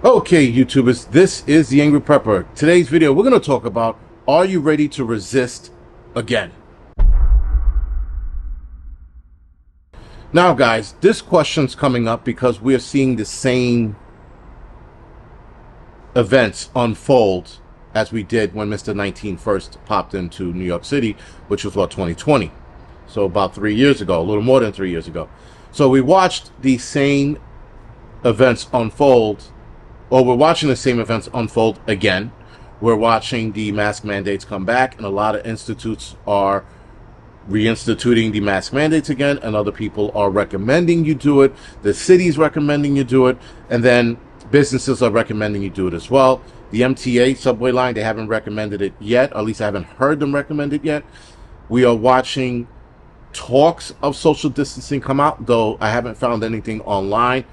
Okay, YouTubers, this is the Angryprepper. Today's video, we're going to talk about, are you ready to resist again? Now, guys, this question's coming up because we are seeing the same events unfold as we did when Mr. 19 first popped into New York City, which was, 2020? So about 3 years ago, a little more than 3 years ago. So we watched the same events unfold, or we're watching the same events unfold again. We're watching the mask mandates come back, and a lot of institutes are reinstituting the mask mandates again, and other people are recommending you do it. The city's recommending you do it, and then businesses are recommending you do it as well. The MTA subway line, they haven't recommended it yet, or at least I haven't heard them recommend it yet. We are watching talks of social distancing come out, though I haven't found anything online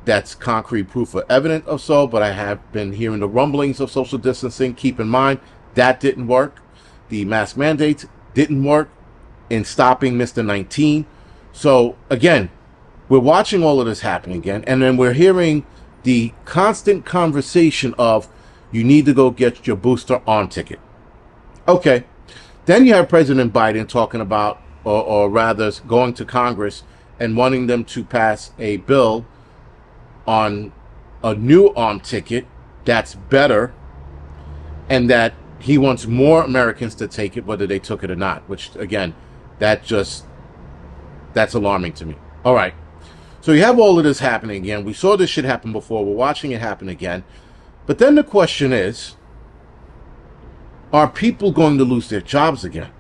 that's concrete proof or evident of so, but I have been hearing the rumblings of social distancing. Keep in mind, that didn't work. The mask mandates didn't work in stopping Mr. 19. So again, we're watching all of this happen again, and then we're hearing the constant conversation of, you need to go get your booster arm ticket. Okay. Then you have President Biden talking about, or rather going to Congress and wanting them to pass a bill on a new arm ticket that's better, and that he wants more Americans to take it, whether they took it or not, which again, that's alarming to me. All right. So you have all of this happening again. We saw this shit happen before. We're watching it happen again. But then the question is, are people going to lose their jobs again?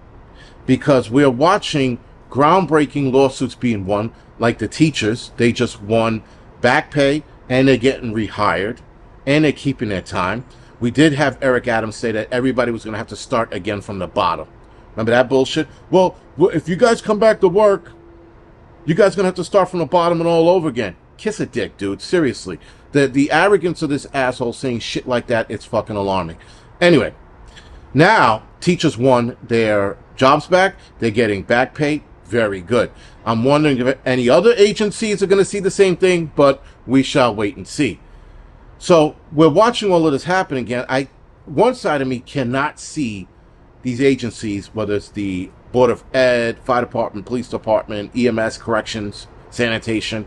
Because we're watching groundbreaking lawsuits being won, like the teachers. They just won back pay, and they're getting rehired, and they're keeping their time. We did have Eric Adams say that everybody was going to have to start again from the bottom. Remember that bullshit? Well, if you guys come back to work, you guys going to have to start from the bottom and all over again. Kiss a dick, dude. Seriously. The arrogance of this asshole saying shit like that, it's fucking alarming. Anyway, now teachers won their jobs back. They're getting back pay. Very good. I'm wondering if any other agencies are going to see the same thing, but we shall wait and see. So we're watching all of this happen again. One side of me cannot see these agencies, whether it's the Board of Ed, Fire Department, Police Department, EMS, Corrections, Sanitation,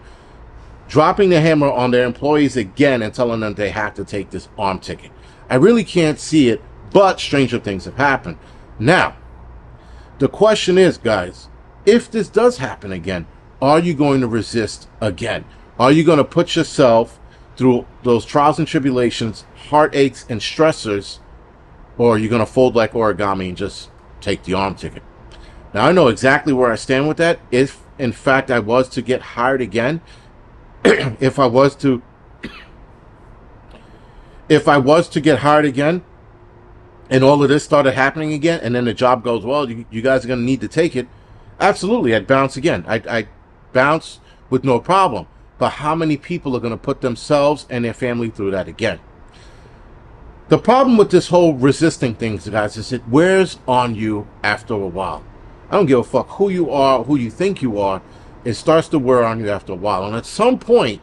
dropping the hammer on their employees again and telling them they have to take this arm ticket. I really can't see it, but stranger things have happened. Now, the question is, guys, if this does happen again, are you going to resist again? Are you going to put yourself through those trials and tribulations, heartaches and stressors, or are you going to fold like origami and just take the arm ticket? Now, I know exactly where I stand with that. If, in fact, I was to get hired again, if I was to get hired again, and all of this started happening again, and then the job goes, well, you guys are going to need to take it, absolutely, I'd bounce again. I'd bounce with no problem. But how many people are going to put themselves and their family through that again? The problem with this whole resisting things, guys, is it wears on you after a while. I don't give a fuck who you are, who you think you are. It starts to wear on you after a while. And at some point,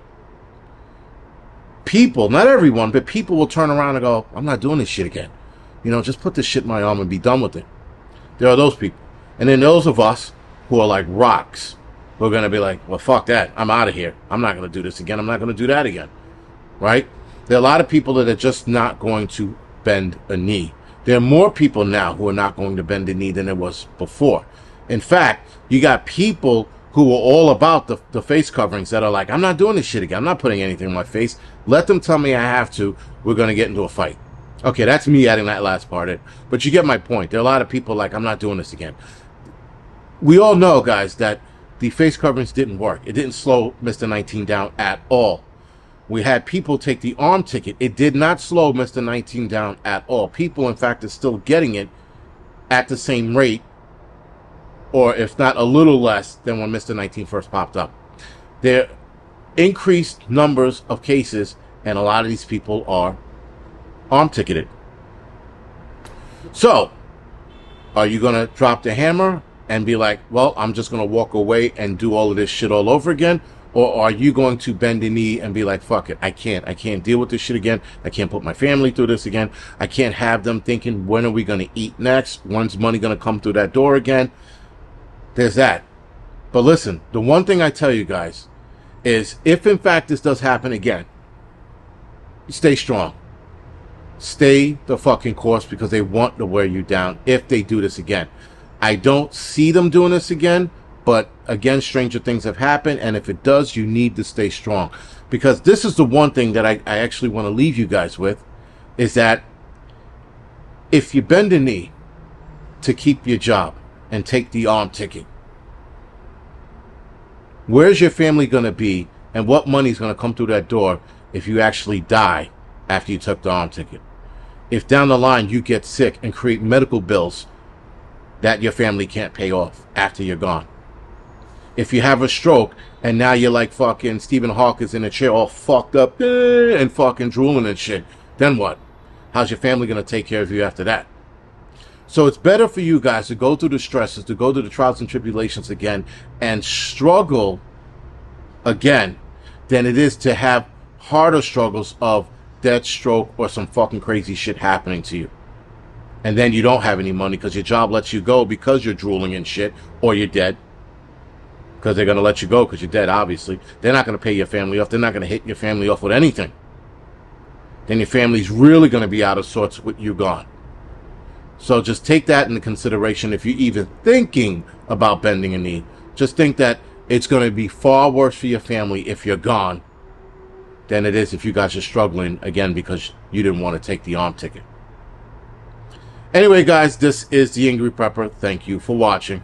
people, not everyone, but people will turn around and go, I'm not doing this shit again. Just put this shit in my arm and be done with it. There are those people. And then those of us who are like rocks, we're going to be like, well, fuck that. I'm out of here. I'm not going to do this again. I'm not going to do that again. Right? There are a lot of people that are just not going to bend a knee. There are more people now who are not going to bend a knee than there was before. In fact, you got people who are all about the face coverings that are like, I'm not doing this shit again. I'm not putting anything on my face. Let them tell me I have to. We're going to get into a fight. Okay, that's me adding that last part in. But you get my point. There are a lot of people like, I'm not doing this again. We all know, guys, that the face coverings didn't work. It didn't slow Mr. 19 down at all. We had people take the arm ticket. It did not slow Mr. 19 down at all. People, in fact, are still getting it at the same rate, or if not a little less than when Mr. 19 first popped up. There are increased numbers of cases, and a lot of these people are arm ticketed. So, are you going to drop the hammer and be like, well, I'm just going to walk away and do all of this shit all over again? Or are you going to bend the knee and be like, fuck it, I can't deal with this shit again. I can't put my family through this again. I can't have them thinking, when are we going to eat next? When's money going to come through that door again? There's that. But listen, the one thing I tell you guys is, if in fact this does happen again, stay strong. Stay the fucking course, because they want to wear you down if they do this again. I don't see them doing this again, but again, stranger things have happened, and if it does, you need to stay strong. Because this is the one thing that I actually want to leave you guys with, is that if you bend a knee to keep your job and take the arm ticket, where's your family going to be, and what money is going to come through that door if you actually die after you took the arm ticket? If down the line you get sick and create medical bills that your family can't pay off after you're gone. If you have a stroke and now you're like fucking Stephen Hawking in a chair all fucked up and fucking drooling and shit, then what? How's your family going to take care of you after that? So it's better for you guys to go through the stresses, to go through the trials and tribulations again and struggle again, than it is to have harder struggles of death, stroke, or some fucking crazy shit happening to you. And then you don't have any money because your job lets you go because you're drooling and shit, or you're dead. Because they're going to let you go because you're dead, obviously. They're not going to pay your family off. They're not going to hit your family off with anything. Then your family's really going to be out of sorts with you gone. So just take that into consideration if you're even thinking about bending a knee. Just think that it's going to be far worse for your family if you're gone than it is if you guys are struggling, again, because you didn't want to take the arm ticket. Anyway, guys, this is the Angry Prepper. Thank you for watching.